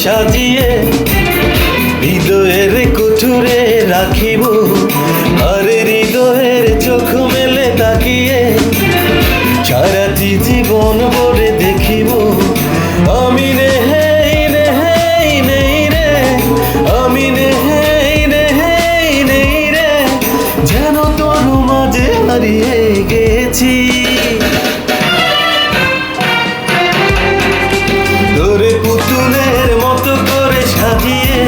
সাজিয়ে হৃদয়ের কুঠুরে রাখিব, আর হৃদয়ের চোখ মেলে তাকিয়ে সারাটি জীবন ভরে দেখিব। আমি নেই নেই নেই রে, আমি নেই নেই নেই রে, যেন তোর মাঝে হারিয়ে গেছি। তোরে পুতুলের মতো করে সাজিয়ে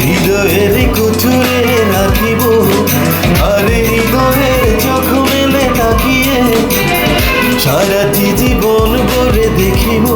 হৃদয়ের কুঠুরে রাখিব, আর হৃদয়ের চোখ মেলে তাকিয়ে সারাটি জীবন ভরে দেখিব।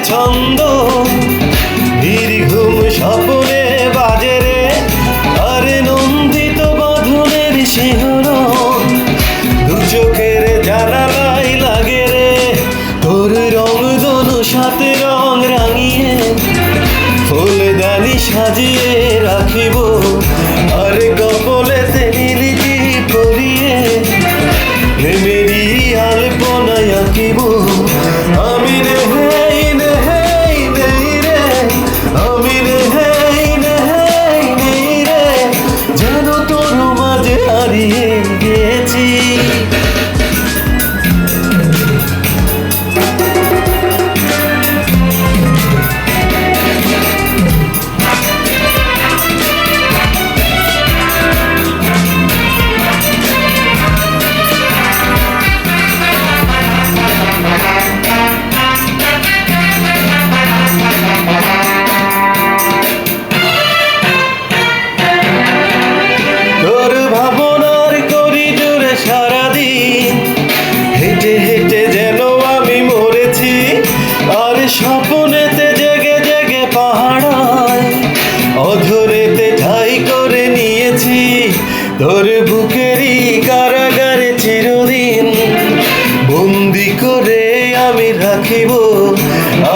ছন্দ দীর্ঘম স্বপনে বাজে রে, আর নন্দিত বাঁধনের শিহরণ দু চোখের জানালাই লাগে রে। তোর রং দোনো সাথে রং রাঙিয়ে ফুলদানি সাজিয়ে রাখিব, আর কপলেতে নীলিটি পরিয়ে প্রেমেরই আলপনায় আঁকিব। আমি নেই নেই নেই রে, আমি নেই নেই নেই রে, যেন তোর মাঝে হারিয়ে গেছি। তোর ভাবনার করিডোরে সারাদিন হেঁটে হেঁটে যেন আমি মরেছি, আর স্বপ্নেতে জেগে জেগে পাহাড়ায় অধরেতে ঠাই করে নিয়েছি। তোর বুকেরই কারাগারে চিরদিন বন্দি করে আমি রাখিব,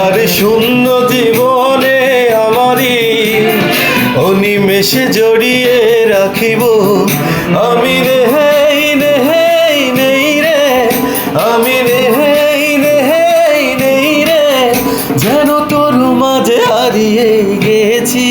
আর শূন্য জীবনে আমারই অনিমেষে জড়িয়ে রাখিব। আমি নেই নেই নেই রে, আমি নেই নেই নেই রে, যেন তোর মাঝে হারিয়ে গেছি।